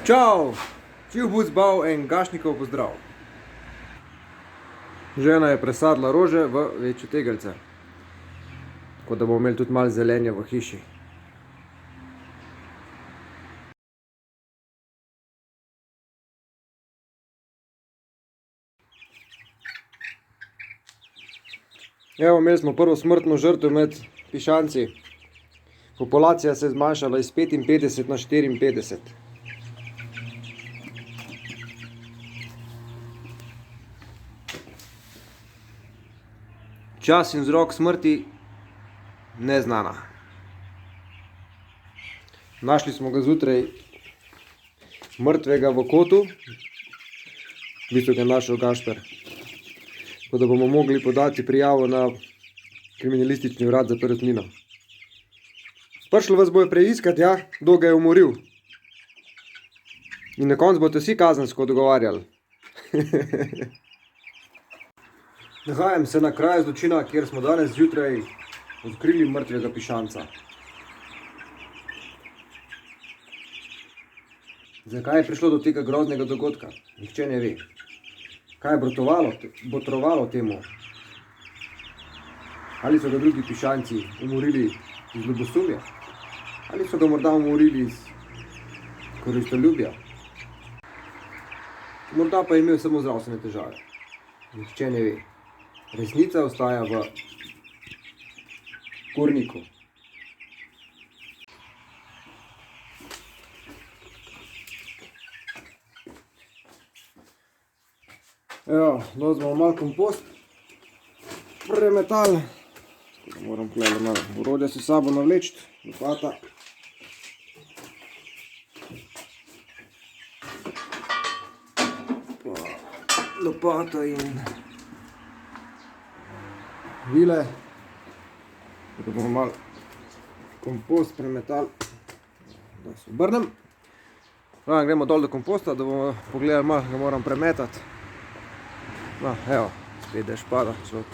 Čau, čil bo zbal en gašnikov pozdrav. Žena je presadila rože v večje tegelce, tako da bomo imeli tudi malo zelenja v hiši. Evo, imeli smo prvo smrtno žrtev med pišanci. Populacija se je zmanjšala iz 55 na 54. Čas in vzrok smrti neznana. Našli smo ga zjutraj mrtvega v kotu, v bistvu ga je našel Gašper. Tako da bomo mogli podati prijavo na kriminalistični urad za Perutnino. Prišlo vas bojo preiskati, ja, kdo ga je umoril. In na koncu boste vsi kazensko odgovarjali. Nahajam se na kraju zločina, kjer smo danes zjutraj odkrili mrtvega pišanca. Zakaj je prišlo do tega groznega dogodka? Nihče ne ve. Kaj je botrovalo temu? Ali so ga drugi pišanci umorili iz ljubosumja? Ali so ga morda umorili iz koristoljubja? Morda pa je imel samo zdravstvene težave. Nihče ne ve. Resnica ostaja v kurniku. Evo, no smo malo kompost premetali. Moram tukaj malo orodja s sabo navleči, lopata. Lopata in vile. Da bomo malo kompost premetali, da se obrnem. Gremo dol do komposta, da bomo pogledali malo, ga moram premetati. No, evo, spet dež pada, človek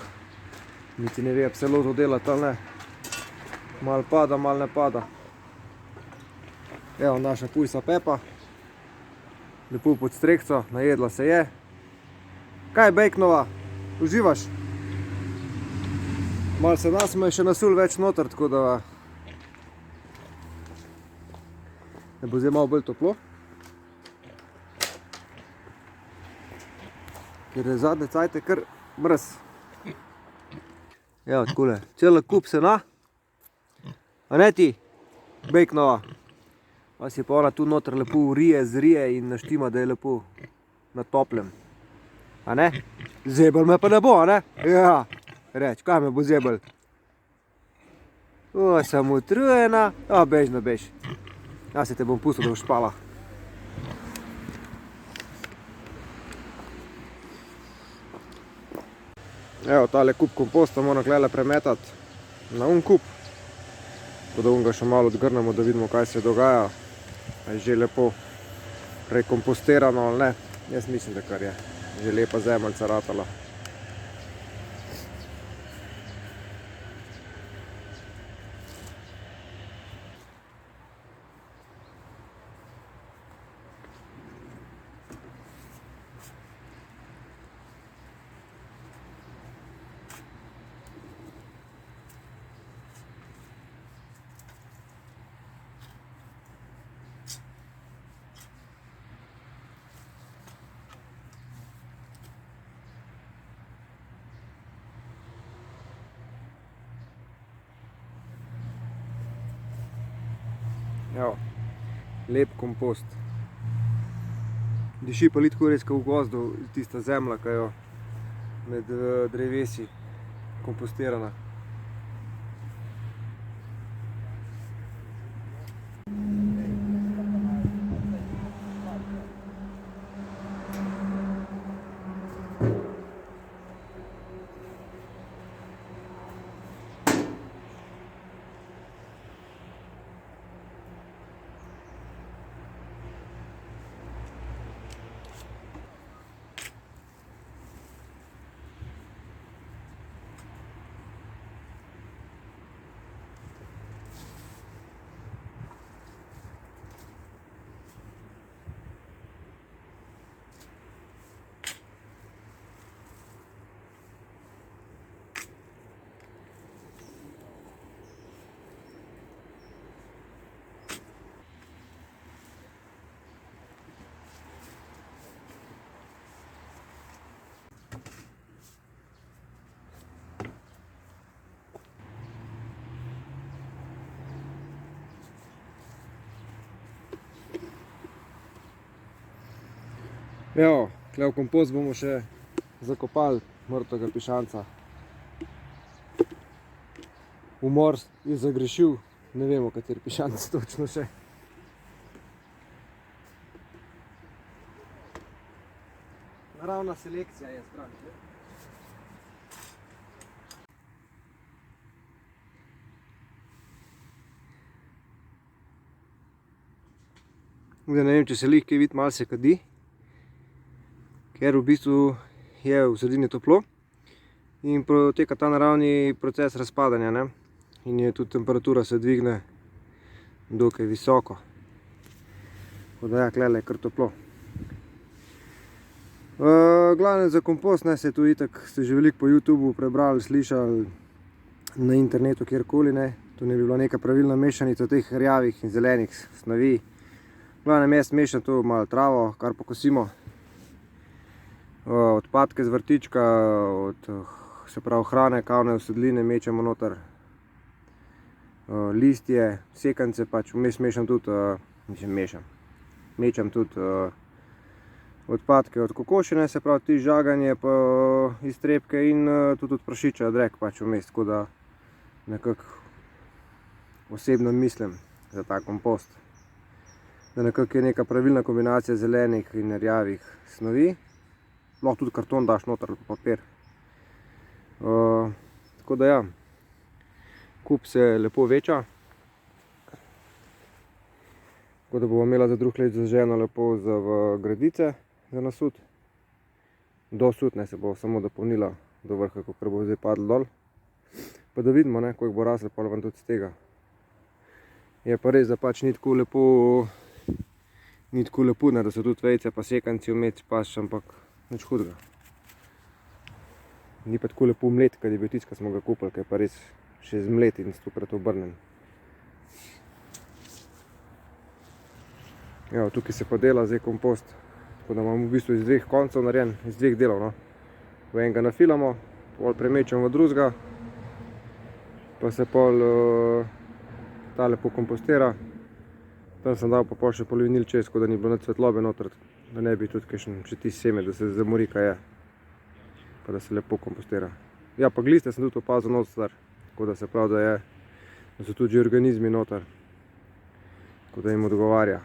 niti ne ve absolutno delati ali ne. Malo pada, malo ne pada. Evo naša pujsa Pepa, lepo pod strekco, najedla se je. Kaj, Bejknova, uživaš? Malo se nas me še nasul več noter, tako da ne bo zdaj malo bolj toplo. Ker je zadnje cajte kar mrz. Evo, takole, cel kup sena. A ne ti, Bejknova? Pa si pa ona tu noter lepo zrije in naštima, da je lepo na toplem. A ne? Zebel me pa ne bo, a ne? Ja, reč, kaj me bo zebel? O, sem utrujena. O, bež, no bež. Ja se te bom pustil, da boš spala. Evo, tale kup komposta moram tukaj premetati na kup. Tako da ga še malo odgrnemo, da vidimo, kaj se dogaja. A je že lepo prekompostirano ali ne. Jaz mislim, da kar je. Že lepa zemeljca ratala. Evo, lep kompost. Diši pa tako res kot v gozdu, tista zemlja, ki je med drevesi kompostirana. Evo, tukaj v kompost bomo še zakopali mrtvega pišanca. Umor je zagrešil, ne vemo, kateri pišanc točno še. Naravna selekcija je stranke. Ne vem, če se lih kaj vidi, malo se kadi, ker v bistvu je v sredini toplo in poteka ta naravni proces razpadanja, ne? In je tudi temperatura se dvigne dokaj visoko. Tako da ja, klele je kar toplo. Glavno za kompost, ne, se tu itak ste že veliko po YouTubeu prebrali, slišali, na internetu, kjerkoli, ne. Tu ne bi bila neka pravilna mešanica teh rjavih in zelenih snovi. Glavno jaz mešam tu malo travo, kar pokosimo. Odpadke z vrtička, se pravi hrane, kavne usedline mečemo noter. Listje, sekance pač, vmes mešam tudi, mečam tudi odpadke od kokošine, se pravi ti žaganje, pa iztrebke in tudi od prašiča drek pač vmes, tako da nekako osebno mislim za ta kompost. Da nekako je neka pravilna kombinacija zelenih in rjavih snovi. Lahko tudi karton daš noter ali papir. Tako da ja, kup se lepo veča. Tako da bomo imela za drug let zaženo lepo v gredice za nasut. Dosut, ne, se bo samo dopolnila do vrha, kakor bo zdaj padlo dol. Pa da vidimo, ne, koliko bo raslo, pol ven tudi z tega. Je pa res, da pač ni tako lepo, ne, da so tudi vejce pa sekanci vmes pač, ampak nič hudega. Ni pa tako lepo mlet, kad je bil tisti, ko smo ga kupili, ker je pa res še zmlet in stokrat obrnen. Evo, tukaj se pa dela zdaj kompost. Tako da imamo v bistvu iz dveh koncev narejen, iz dveh delov, no. V enega nafilamo, pol premečemo v drugega, pa se pol ta lepo kompostira. Tam sem dal pa pol še polivinil čez, tako da ni bilo nič svetlobe noter, da ne bi tudi kakšen še tisti seme, da se zamori, kaj je. Pa da se lepo kompostira. Ja, pa gliste sem tudi opazil noter, tako da se pravi, da so tudi že organizmi noter, tako da jim odgovarja.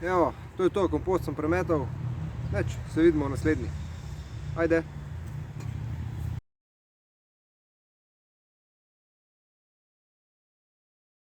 Evo, to je to, kompost sem premetal. Neč, se vidimo v naslednji. Ajde.